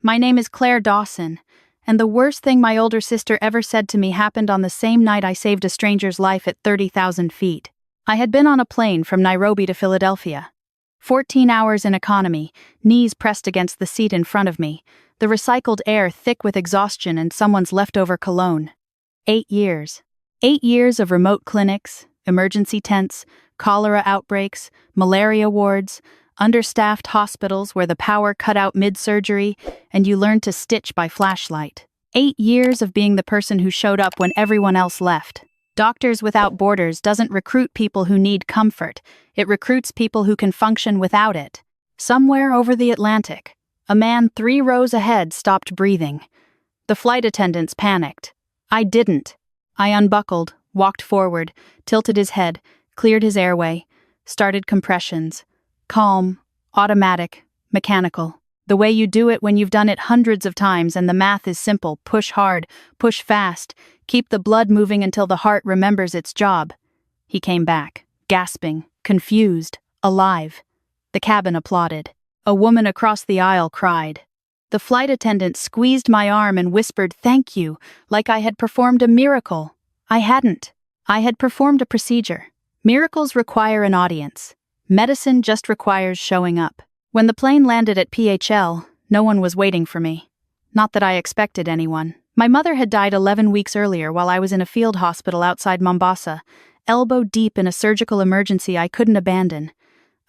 My name is Claire Dawson, and the worst thing my older sister ever said to me happened on the same night I saved a stranger's life at 30,000 feet. I had been on a plane from Nairobi to Philadelphia. 14 hours in economy, knees pressed against the seat in front of me, the recycled air thick with exhaustion and someone's leftover cologne. 8 years. 8 years of remote clinics, emergency tents, cholera outbreaks, malaria wards, understaffed hospitals where the power cut out mid-surgery and you learned to stitch by flashlight. 8 years of being the person who showed up when everyone else left. Doctors Without Borders doesn't recruit people who need comfort, it recruits people who can function without it. Somewhere over the Atlantic, a man 3 rows ahead stopped breathing. The flight attendants panicked. I didn't. I unbuckled, walked forward, tilted his head, cleared his airway, started compressions. Calm, automatic, mechanical. The way you do it when you've done it hundreds of times and the math is simple: push hard, push fast, keep the blood moving until the heart remembers its job. He came back, gasping, confused, alive. The cabin applauded. A woman across the aisle cried. The flight attendant squeezed my arm and whispered "thank you," like I had performed a miracle. I hadn't. I had performed a procedure. Miracles require an audience. Medicine just requires showing up. When the plane landed at PHL, no one was waiting for me. Not that I expected anyone. My mother had died 11 weeks earlier while I was in a field hospital outside Mombasa, elbow deep in a surgical emergency I couldn't abandon.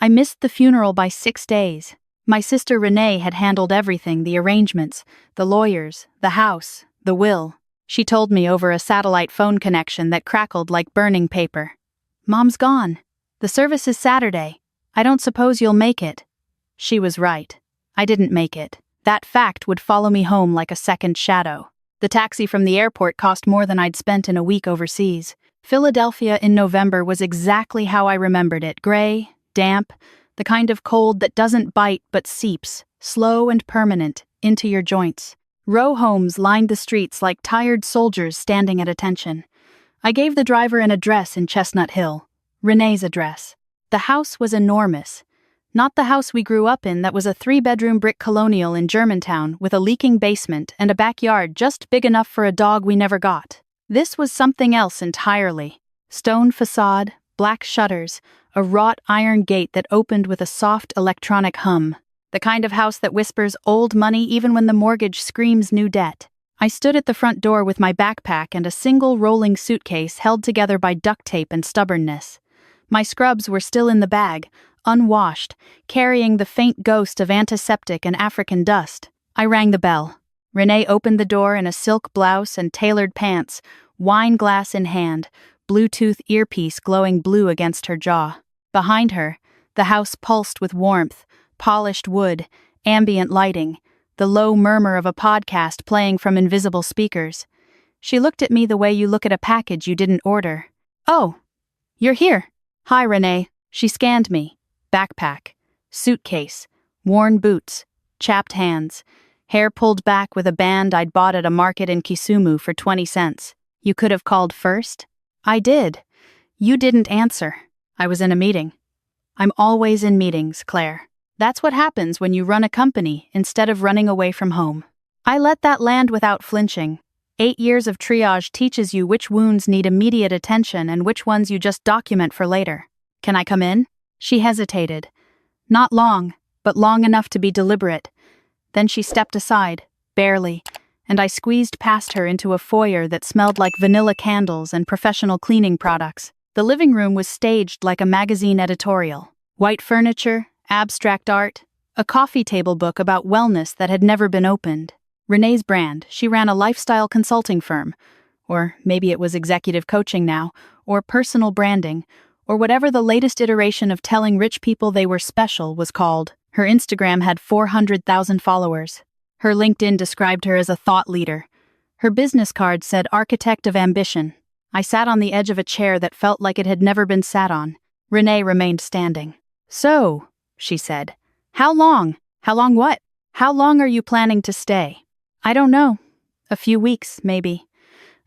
I missed the funeral by 6 days. My sister Renee had handled everything: the arrangements, the lawyers, the house, the will. She told me over a satellite phone connection that crackled like burning paper. "Mom's gone. The service is Saturday. I don't suppose you'll make it." She was right. I didn't make it. That fact would follow me home like a second shadow. The taxi from the airport cost more than I'd spent in a week overseas. Philadelphia in November was exactly how I remembered it: gray, damp, the kind of cold that doesn't bite but seeps, slow and permanent, into your joints. Row homes lined the streets like tired soldiers standing at attention. I gave the driver an address in Chestnut Hill. Renee's address. The house was enormous. Not the house we grew up in that was a 3-bedroom brick colonial in Germantown with a leaking basement and a backyard just big enough for a dog we never got. This was something else entirely. Stone facade, black shutters, a wrought iron gate that opened with a soft electronic hum. The kind of house that whispers old money even when the mortgage screams new debt. I stood at the front door with my backpack and a single rolling suitcase held together by duct tape and stubbornness. My scrubs were still in the bag, unwashed, carrying the faint ghost of antiseptic and African dust. I rang the bell. Renee opened the door in a silk blouse and tailored pants, wine glass in hand, Bluetooth earpiece glowing blue against her jaw. Behind her, the house pulsed with warmth, polished wood, ambient lighting, the low murmur of a podcast playing from invisible speakers. She looked at me the way you look at a package you didn't order. "Oh, you're here." "Hi, Renee." She scanned me. Backpack, suitcase, worn boots, chapped hands, hair pulled back with a band I'd bought at a market in Kisumu for 20 cents. "You could have called first?" "I did. You didn't answer." "I was in a meeting." "I'm always in meetings, Claire. That's what happens when you run a company instead of running away from home." I let that land without flinching. 8 years of triage teaches you which wounds need immediate attention and which ones you just document for later. "Can I come in?" She hesitated. Not long, but long enough to be deliberate. Then she stepped aside, barely, and I squeezed past her into a foyer that smelled like vanilla candles and professional cleaning products. The living room was staged like a magazine editorial. White furniture, abstract art, a coffee table book about wellness that had never been opened. Renee's brand. She ran a lifestyle consulting firm. Or maybe it was executive coaching now, or personal branding, or whatever the latest iteration of telling rich people they were special was called. Her Instagram had 400,000 followers. Her LinkedIn described her as a thought leader. Her business card said architect of ambition. I sat on the edge of a chair that felt like it had never been sat on. Renee remained standing. "So," she said, "how long? How long what? How long are you planning to stay?" "I don't know. A few weeks, maybe.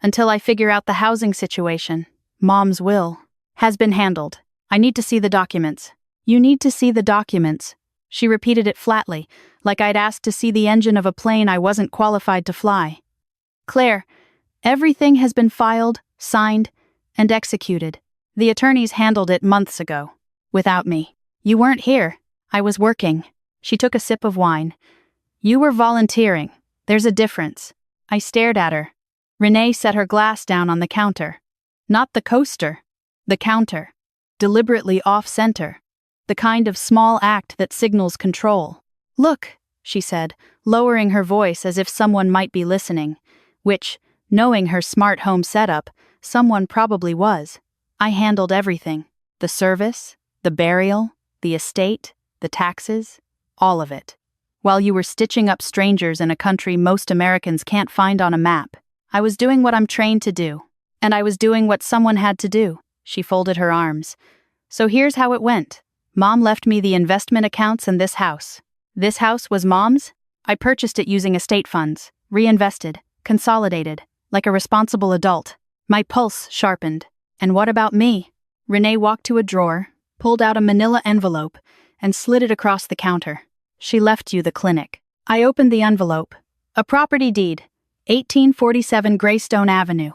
Until I figure out the housing situation. Mom's will has been handled. I need to see the documents." "You need to see the documents." She repeated it flatly, like I'd asked to see the engine of a plane I wasn't qualified to fly. Claire, everything has been filed, signed, and executed. The attorneys handled it months ago. Without me. You weren't here. I was working. She took a sip of wine. You were volunteering. There's a difference. I stared at her. Renee set her glass down on the counter. Not the coaster. The counter. Deliberately off-center. The kind of small act that signals control. Look, she said, lowering her voice as if someone might be listening. Which, knowing her smart home setup, someone probably was. I handled everything. The service, the burial, the estate, the taxes, all of it. While you were stitching up strangers in a country most Americans can't find on a map, I was doing what I'm trained to do. And I was doing what someone had to do. She folded her arms. So here's how it went. Mom left me the investment accounts and this house. This house was Mom's? I purchased it using estate funds, reinvested, consolidated, like a responsible adult. My pulse sharpened. And what about me? Renee walked to a drawer, pulled out a manila envelope, and slid it across the counter. She left you the clinic. I opened the envelope. A property deed, 1847 Greystone Avenue.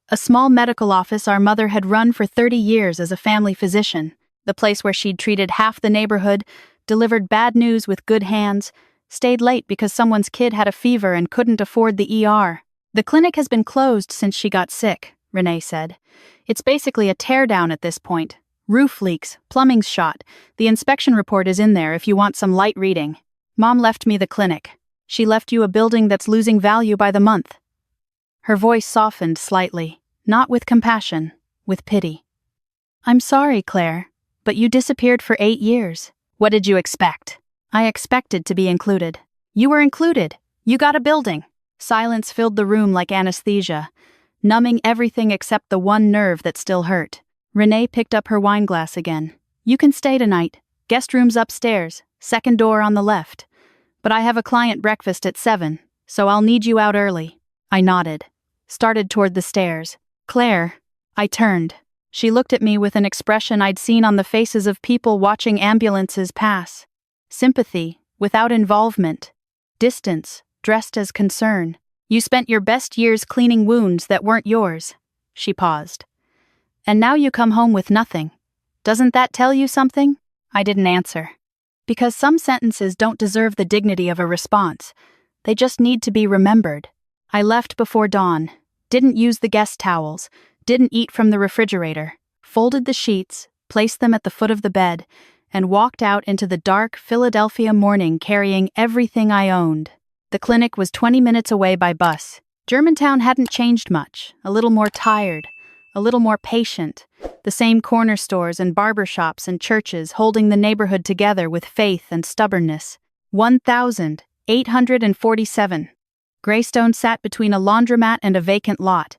A small medical office our mother had run for 30 years as a family physician, the place where she'd treated half the neighborhood, delivered bad news with good hands, stayed late because someone's kid had a fever and couldn't afford the ER. The clinic has been closed since she got sick, Renee said. It's basically a teardown at this point. Roof leaks, plumbing's shot. The inspection report is in there if you want some light reading. Mom left me the clinic. She left you a building that's losing value by the month. Her voice softened slightly, not with compassion, with pity. I'm sorry, Claire, but you disappeared for 8 years. What did you expect? I expected to be included. You were included. You got a building. Silence filled the room like anesthesia, numbing everything except the one nerve that still hurt. Renee picked up her wine glass again. You can stay tonight. Guest room's upstairs, second door on the left. But I have a client breakfast at 7, so I'll need you out early. I nodded. Started toward the stairs. Claire. I turned. She looked at me with an expression I'd seen on the faces of people watching ambulances pass. Sympathy, without involvement. Distance, dressed as concern. You spent your best years cleaning wounds that weren't yours. She paused. And now you come home with nothing. Doesn't that tell you something? I didn't answer. Because some sentences don't deserve the dignity of a response. They just need to be remembered. I left before dawn, didn't use the guest towels, didn't eat from the refrigerator, folded the sheets, placed them at the foot of the bed, and walked out into the dark Philadelphia morning carrying everything I owned. The clinic was 20 minutes away by bus. Germantown hadn't changed much, a little more tired, a little more patient. The same corner stores and barber shops and churches holding the neighborhood together with faith and stubbornness. 1,847. Greystone sat between a laundromat and a vacant lot.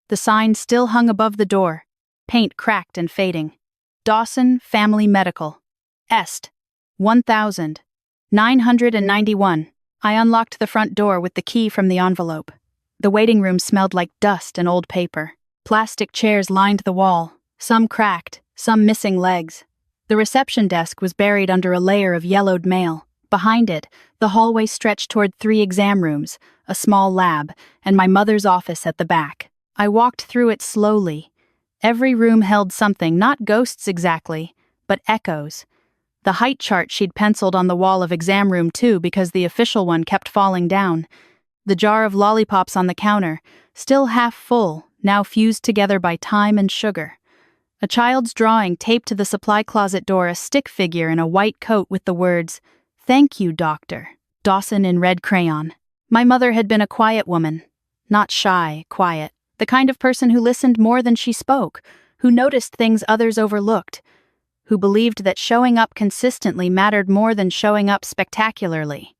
The sign still hung above the door, paint cracked and fading. Dawson Family Medical. Est. 1,991. I unlocked the front door with the key from the envelope. The waiting room smelled like dust and old paper. Plastic chairs lined the wall, some cracked, some missing legs. The reception desk was buried under a layer of yellowed mail. Behind it, the hallway stretched toward 3 exam rooms, a small lab, and my mother's office at the back. I walked through it slowly. Every room held something, not ghosts exactly, but echoes. The height chart she'd penciled on the wall of exam room 2 because the official one kept falling down. The jar of lollipops on the counter, still half full, now fused together by time and sugar. A child's drawing taped to the supply closet door, a stick figure in a white coat with the words, "Thank you, doctor," Dawson in red crayon. My mother had been a quiet woman. Not shy, quiet. The kind of person who listened more than she spoke, who noticed things others overlooked, who believed that showing up consistently mattered more than showing up spectacularly.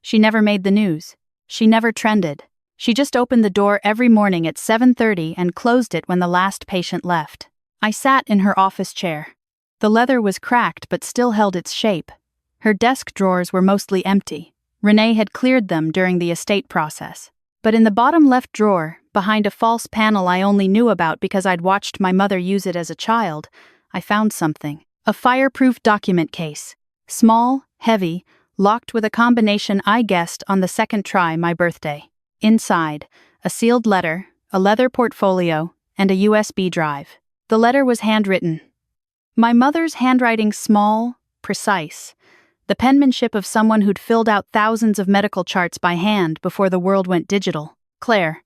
She never made the news. She never trended. She just opened the door every morning at 7:30 and closed it when the last patient left. I sat in her office chair. The leather was cracked but still held its shape. Her desk drawers were mostly empty. Renee had cleared them during the estate process. But in the bottom left drawer, behind a false panel I only knew about because I'd watched my mother use it as a child, I found something. A fireproof document case. Small, heavy, locked with a combination I guessed on the second try, my birthday. Inside, a sealed letter, a leather portfolio, and a USB drive. The letter was handwritten. My mother's handwriting small, precise. The penmanship of someone who'd filled out thousands of medical charts by hand before the world went digital. Claire,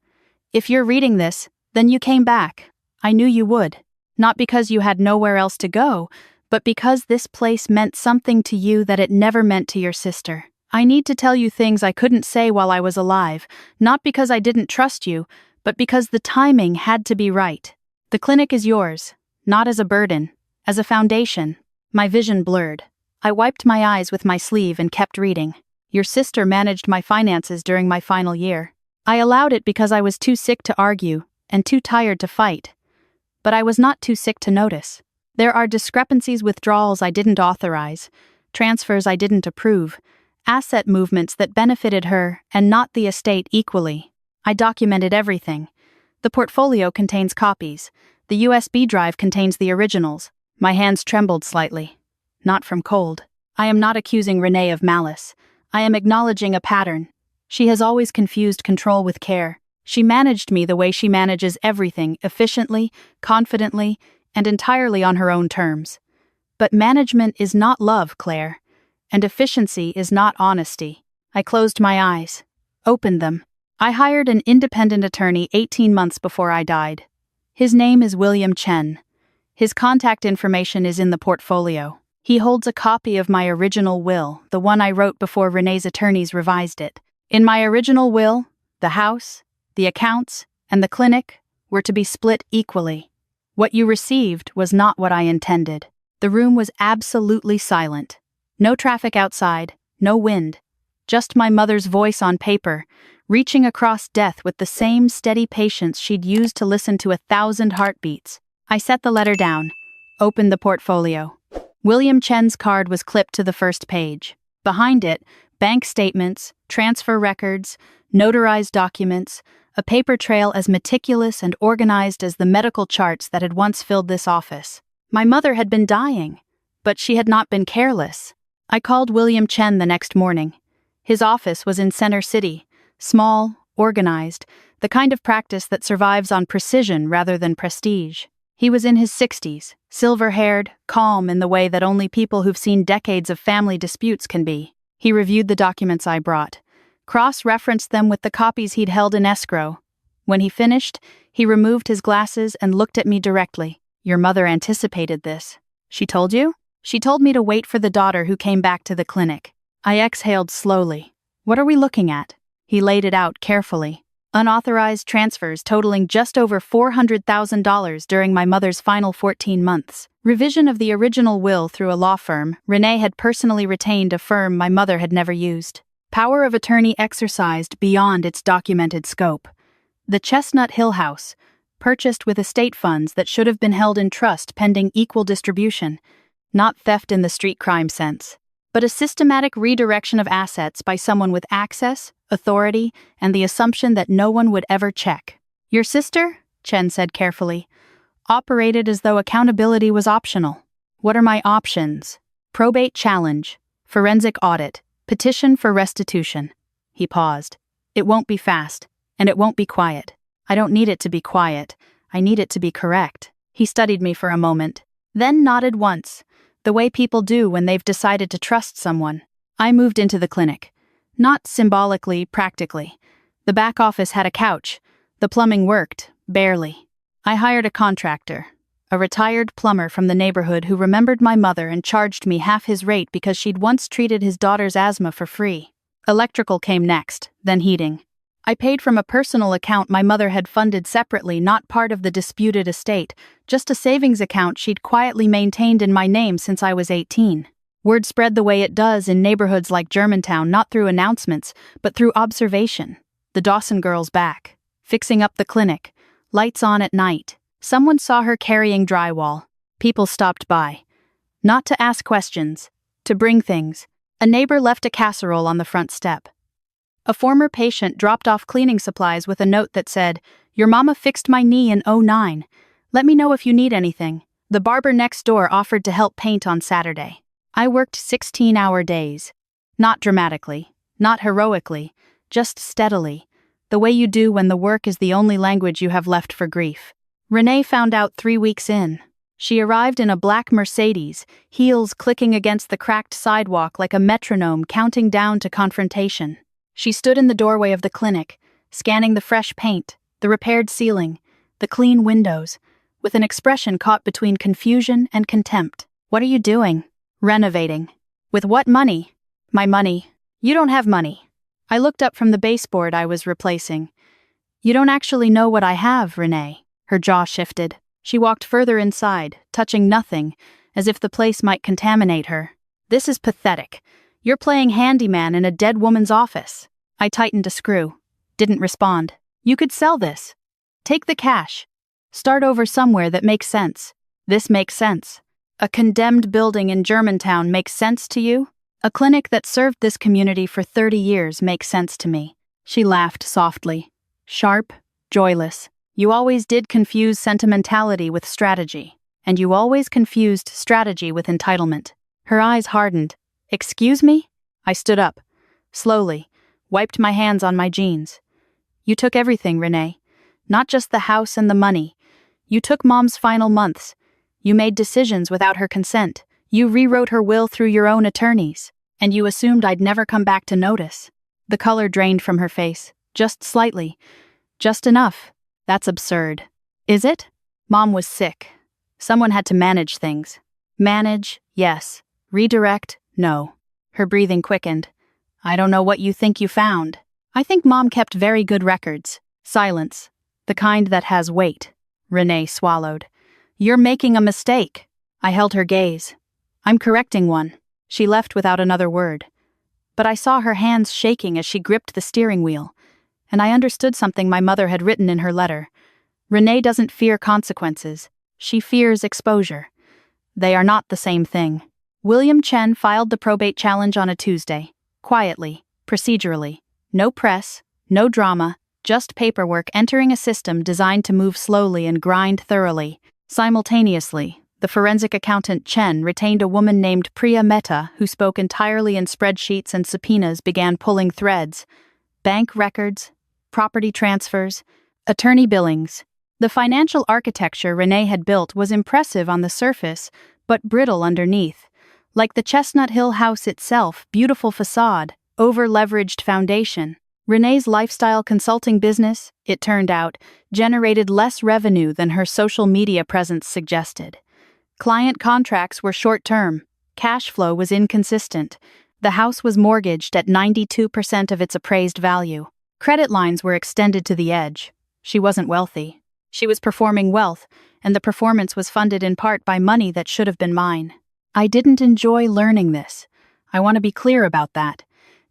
if you're reading this, then you came back. I knew you would. Not because you had nowhere else to go, but because this place meant something to you that it never meant to your sister. I need to tell you things I couldn't say while I was alive, not because I didn't trust you, but because the timing had to be right. The clinic is yours, not as a burden, as a foundation. My vision blurred. I wiped my eyes with my sleeve and kept reading. Your sister managed my finances during my final year. I allowed it because I was too sick to argue and too tired to fight. But I was not too sick to notice. There are discrepancies, withdrawals I didn't authorize, transfers I didn't approve, asset movements that benefited her and not the estate equally. I documented everything. The portfolio contains copies. The USB drive contains the originals. My hands trembled slightly. Not from cold. I am not accusing Renee of malice. I am acknowledging a pattern. She has always confused control with care. She managed me the way she manages everything, efficiently, confidently, and entirely on her own terms. But management is not love, Claire. And efficiency is not honesty. I closed my eyes. Opened them. I hired an independent attorney 18 months before I died. His name is William Chen. His contact information is in the portfolio. He holds a copy of my original will, the one I wrote before Renee's attorneys revised it. In my original will, the house, the accounts, and the clinic were to be split equally. What you received was not what I intended. The room was absolutely silent. No traffic outside, no wind. Just my mother's voice on paper, reaching across death with the same steady patience she'd used to listen to 1,000 heartbeats. I set the letter down, opened the portfolio. William Chen's card was clipped to the first page. Behind it, bank statements, transfer records, notarized documents, a paper trail as meticulous and organized as the medical charts that had once filled this office. My mother had been dying, but she had not been careless. I called William Chen the next morning. His office was in Center City, small, organized, the kind of practice that survives on precision rather than prestige. He was in his 60s, silver-haired, calm in the way that only people who've seen decades of family disputes can be. He reviewed the documents I brought, cross-referenced them with the copies he'd held in escrow. When he finished, he removed his glasses and looked at me directly. Your mother anticipated this. She told you? She told me to wait for the daughter who came back to the clinic. I exhaled slowly. What are we looking at? He laid it out carefully. Unauthorized transfers totaling just over $400,000 during my mother's final 14 months. Revision of the original will through a law firm. Renee had personally retained a firm my mother had never used. Power of attorney exercised beyond its documented scope. The Chestnut Hill House, purchased with estate funds that should have been held in trust pending equal distribution. Not theft in the street crime sense, but a systematic redirection of assets by someone with access, authority, and the assumption that no one would ever check. Your sister, Chen said carefully, operated as though accountability was optional. What are my options? Probate challenge, forensic audit, petition for restitution. He paused. It won't be fast, and it won't be quiet. I don't need it to be quiet. I need it to be correct. He studied me for a moment, then nodded once, the way people do when they've decided to trust someone. I moved into the clinic. Not symbolically, practically. The back office had a couch. The plumbing worked, barely. I hired a contractor, a retired plumber from the neighborhood who remembered my mother and charged me half his rate because she'd once treated his daughter's asthma for free. Electrical came next, then heating. I paid from a personal account my mother had funded separately, not part of the disputed estate, just a savings account she'd quietly maintained in my name since I was 18. Word spread the way it does in neighborhoods like Germantown, not through announcements, but through observation. The Dawson girl's back, fixing up the clinic, lights on at night. Someone saw her carrying drywall. People stopped by. Not to ask questions, to bring things. A neighbor left a casserole on the front step. A former patient dropped off cleaning supplies with a note that said, "Your mama fixed my knee in '09. Let me know if you need anything." The barber next door offered to help paint on Saturday. I worked 16-hour days. Not dramatically, not heroically, just steadily, the way you do when the work is the only language you have left for grief. Renee found out 3 weeks in. She arrived in a black Mercedes, heels clicking against the cracked sidewalk like a metronome counting down to confrontation. She stood in the doorway of the clinic, scanning the fresh paint, the repaired ceiling, the clean windows, with an expression caught between confusion and contempt. "What are you doing?" "Renovating." "With what money?" "My money." "You don't have money." I looked up from the baseboard I was replacing. "You don't actually know what I have, Renee." Her jaw shifted. She walked further inside, touching nothing, as if the place might contaminate her. "This is pathetic. You're playing handyman in a dead woman's office." I tightened a screw. Didn't respond. "You could sell this. Take the cash. Start over somewhere that makes sense." "This makes sense. A condemned building in Germantown makes sense to you? A clinic that served this community for 30 years makes sense to me." She laughed softly. Sharp, joyless. "You always did confuse sentimentality with strategy, and you always confused strategy with entitlement." Her eyes hardened. "Excuse me?" I stood up, slowly, wiped my hands on my jeans. "You took everything, Renee. Not just the house and the money. You took Mom's final months. You made decisions without her consent. You rewrote her will through your own attorneys. And you assumed I'd never come back to notice." The color drained from her face, just slightly. "Just enough. That's absurd." "Is it?" Mom was sick. Someone had to manage things. Manage, yes. Redirect, no. Her breathing quickened. "I don't know what you think you found." "I think Mom kept very good records." Silence. The kind that has weight. Renee swallowed. "You're making a mistake." I held her gaze. "I'm correcting one." She left without another word. But I saw her hands shaking as she gripped the steering wheel, and I understood something my mother had written in her letter. Renee doesn't fear consequences. She fears exposure. They are not the same thing. William Chen filed the probate challenge on a Tuesday. Quietly, procedurally. No press, no drama, just paperwork entering a system designed to move slowly and grind thoroughly. Simultaneously, the forensic accountant Chen retained a woman named Priya Mehta who spoke entirely in spreadsheets and subpoenas began pulling threads. Bank records, property transfers, attorney billings. The financial architecture Renee had built was impressive on the surface, but brittle underneath. Like the Chestnut Hill house itself, beautiful facade, over-leveraged foundation. Renee's lifestyle consulting business, it turned out, generated less revenue than her social media presence suggested. Client contracts were short-term. Cash flow was inconsistent. The house was mortgaged at 92% of its appraised value. Credit lines were extended to the edge. She wasn't wealthy. She was performing wealth, and the performance was funded in part by money that should have been mine. I didn't enjoy learning this. I want to be clear about that.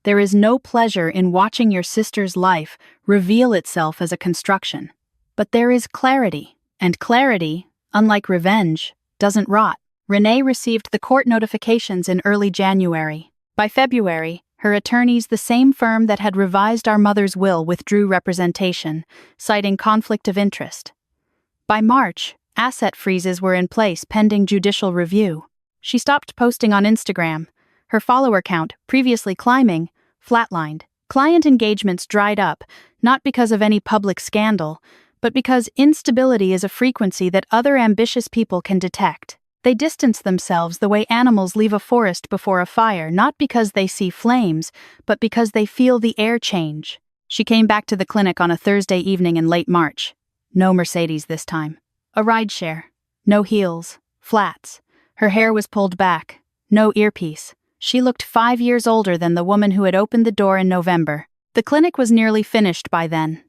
There is no pleasure in watching your sister's life reveal itself as a construction. But there is clarity, and clarity, unlike revenge, doesn't rot. Renee received the court notifications in early January. By February, her attorneys, the same firm that had revised our mother's will, withdrew representation, citing conflict of interest. By March, asset freezes were in place pending judicial review. She stopped posting on Instagram. Her follower count, previously climbing, flatlined. Client engagements dried up, not because of any public scandal, but because instability is a frequency that other ambitious people can detect. They distance themselves the way animals leave a forest before a fire, not because they see flames, but because they feel the air change. She came back to the clinic on a Thursday evening in late March. No Mercedes this time. A rideshare. No heels. Flats. Her hair was pulled back. No earpiece. She looked 5 years older than the woman who had opened the door in November. The clinic was nearly finished by then.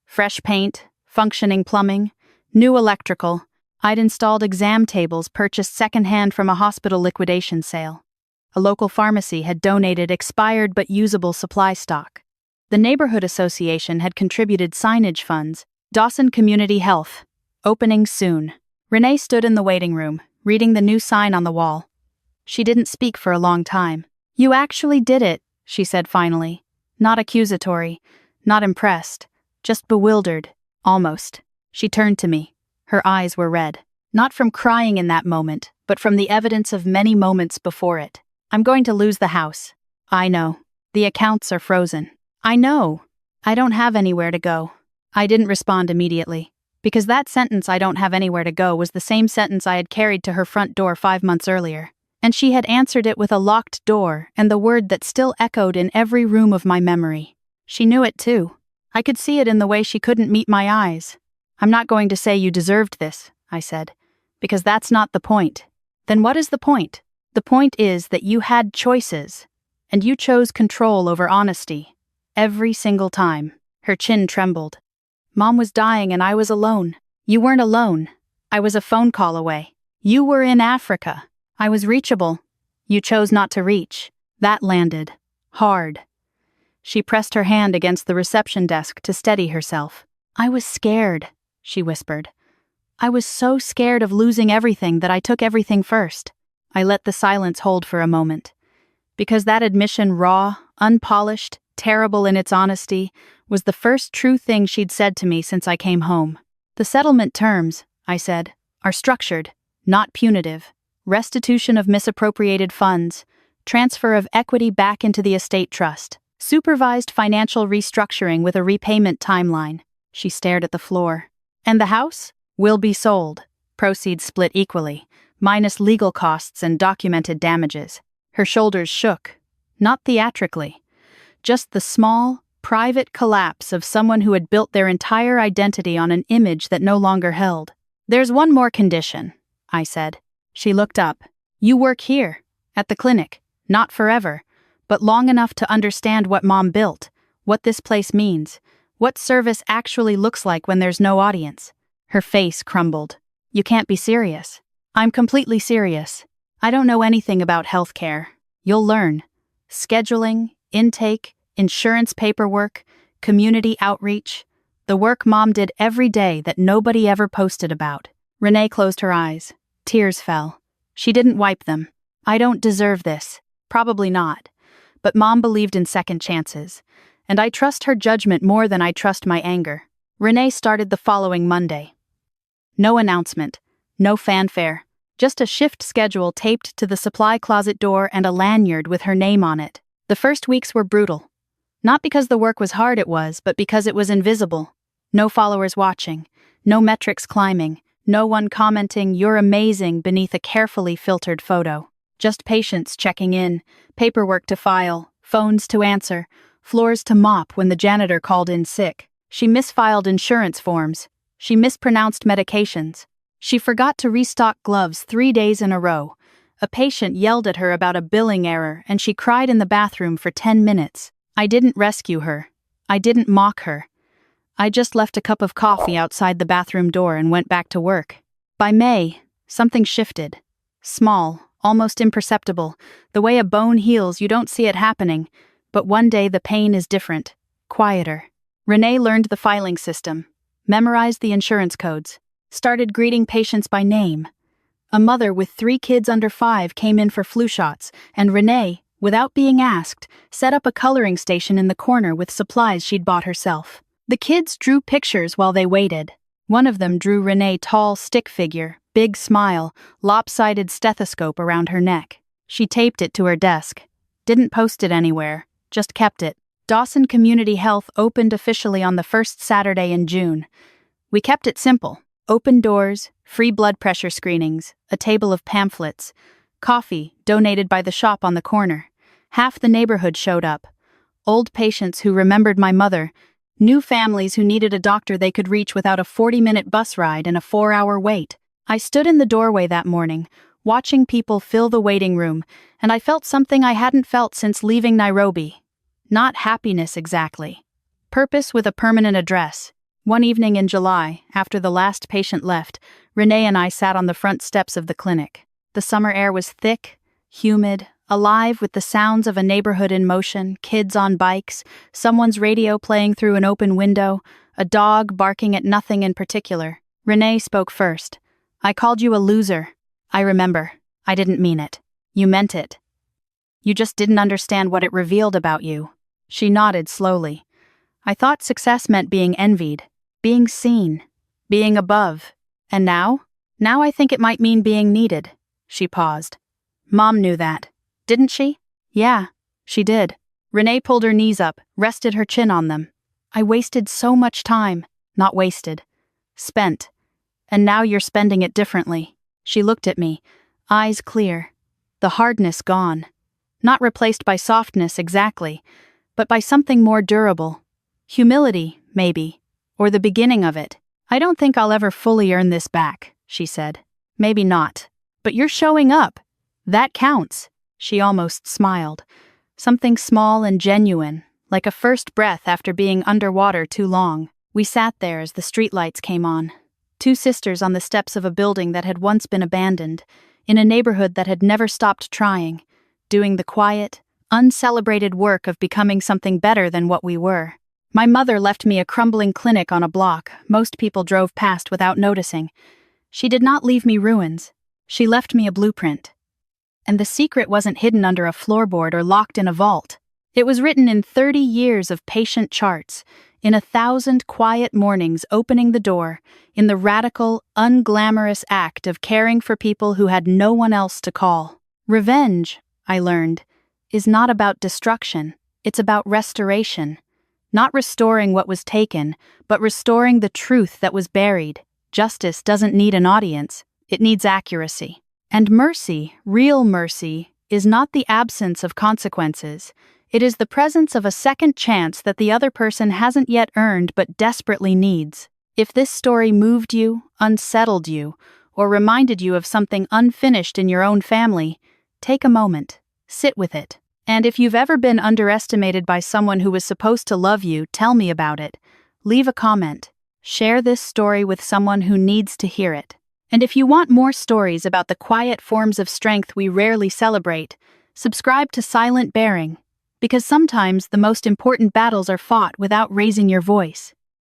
Fresh paint, functioning plumbing, new electrical. I'd installed exam tables purchased secondhand from a hospital liquidation sale. A local pharmacy had donated expired but usable supply stock. The neighborhood association had contributed signage funds. Dawson Community Health. Opening soon. Renee stood in the waiting room, reading the new sign on the wall. She didn't speak for a long time. "You actually did it," she said finally. Not accusatory, not impressed, just bewildered, almost. She turned to me. Her eyes were red. Not from crying in that moment, but from the evidence of many moments before it. "I'm going to lose the house." I know. The accounts are frozen. I know. I don't have anywhere to go. I didn't respond immediately, because that sentence, "I don't have anywhere to go," was the same sentence I had carried to her front door 5 months earlier. And she had answered it with a locked door and the word that still echoed in every room of my memory. She knew it too. I could see it in the way she couldn't meet my eyes. "I'm not going to say you deserved this," I said, "because that's not the point." "Then what is the point?" "The point is that you had choices, and you chose control over honesty. Every single time." Her chin trembled. "Mom was dying and I was alone." "You weren't alone. I was a phone call away. You were in Africa. I was reachable. You chose not to reach." That landed. Hard. She pressed her hand against the reception desk to steady herself. "I was scared," she whispered. "I was so scared of losing everything that I took everything first." I let the silence hold for a moment. Because that admission, raw, unpolished, terrible in its honesty, was the first true thing she'd said to me since I came home. "The settlement terms," I said, "are structured, not punitive. Restitution of misappropriated funds, transfer of equity back into the estate trust, supervised financial restructuring with a repayment timeline." She stared at the floor. "And the house? Will be sold. Proceeds split equally, minus legal costs and documented damages." Her shoulders shook, not theatrically, just the small, private collapse of someone who had built their entire identity on an image that no longer held. "There's one more condition," I said. She looked up. "You work here, at the clinic, not forever, but long enough to understand what Mom built, what this place means, what service actually looks like when there's no audience." Her face crumbled. "You can't be serious." "I'm completely serious. I don't know anything about healthcare. You'll learn. Scheduling, intake, insurance paperwork, community outreach. The work Mom did every day that nobody ever posted about." Renee closed her eyes. Tears fell. She didn't wipe them. "I don't deserve this. Probably not. But Mom believed in second chances, and I trust her judgment more than I trust my anger." Renee started the following Monday. No announcement. No fanfare. Just a shift schedule taped to the supply closet door and a lanyard with her name on it. The first weeks were brutal. Not because the work was hard, it was, but because it was invisible. No followers watching. No metrics climbing. No one commenting, "You're amazing," beneath a carefully filtered photo. Just patients checking in, paperwork to file, phones to answer, floors to mop when the janitor called in sick. She misfiled insurance forms. She mispronounced medications. She forgot to restock gloves 3 days in a row. A patient yelled at her about a billing error, and she cried in the bathroom for 10 minutes. I didn't rescue her. I didn't mock her. I just left a cup of coffee outside the bathroom door and went back to work. By May, something shifted. Small, almost imperceptible. The way a bone heals, you don't see it happening. But one day the pain is different. Quieter. Renee learned the filing system. Memorized the insurance codes. Started greeting patients by name. A mother with 3 kids under 5 came in for flu shots, and Renee, without being asked, set up a coloring station in the corner with supplies she'd bought herself. The kids drew pictures while they waited. One of them drew Renee tall stick figure, big smile, lopsided stethoscope around her neck. She taped it to her desk. Didn't post it anywhere, just kept it. Dawson Community Health opened officially on the first Saturday in June. We kept it simple. Open doors, free blood pressure screenings, a table of pamphlets, coffee donated by the shop on the corner. Half the neighborhood showed up. Old patients who remembered my mother, new families who needed a doctor they could reach without a 40-minute bus ride and a 4-hour wait. I stood in the doorway that morning, watching people fill the waiting room, and I felt something I hadn't felt since leaving Nairobi. Not happiness exactly. Purpose with a permanent address. One evening in July, after the last patient left, Renee and I sat on the front steps of the clinic. The summer air was thick, humid, alive with the sounds of a neighborhood in motion, kids on bikes, someone's radio playing through an open window, a dog barking at nothing in particular. Renee spoke first. "I called you a loser. I remember. I didn't mean it. You meant it. You just didn't understand what it revealed about you." She nodded slowly. "I thought success meant being envied, being seen, being above. And now? Now I think it might mean being needed." She paused. "Mom knew that. Didn't she?" "Yeah. She did. Renee pulled her knees up, rested her chin on them. I wasted so much time. Not wasted. Spent. And now you're spending it differently. She looked at me, eyes clear. The hardness gone. Not replaced by softness exactly, but by something more durable. Humility, maybe. Or the beginning of it. I don't think I'll ever fully earn this back, she said. Maybe not. But you're showing up. That counts. She almost smiled. Something small and genuine, like a first breath after being underwater too long. We sat there as the streetlights came on. Two sisters on the steps of a building that had once been abandoned, in a neighborhood that had never stopped trying, doing the quiet, uncelebrated work of becoming something better than what we were. My mother left me a crumbling clinic on a block most people drove past without noticing. She did not leave me ruins. She left me a blueprint. And the secret wasn't hidden under a floorboard or locked in a vault. It was written in 30 years of patient charts, in 1,000 quiet mornings opening the door, in the radical, unglamorous act of caring for people who had no one else to call. Revenge, I learned, is not about destruction, it's about restoration. Not restoring what was taken, but restoring the truth that was buried. Justice doesn't need an audience, it needs accuracy. And mercy, real mercy, is not the absence of consequences. It is the presence of a second chance that the other person hasn't yet earned but desperately needs. If this story moved you, unsettled you, or reminded you of something unfinished in your own family, take a moment, sit with it. And if you've ever been underestimated by someone who was supposed to love you, tell me about it. Leave a comment. Share this story with someone who needs to hear it. And if you want more stories about the quiet forms of strength we rarely celebrate, subscribe to Silent Bearing. Because sometimes the most important battles are fought without raising your voice.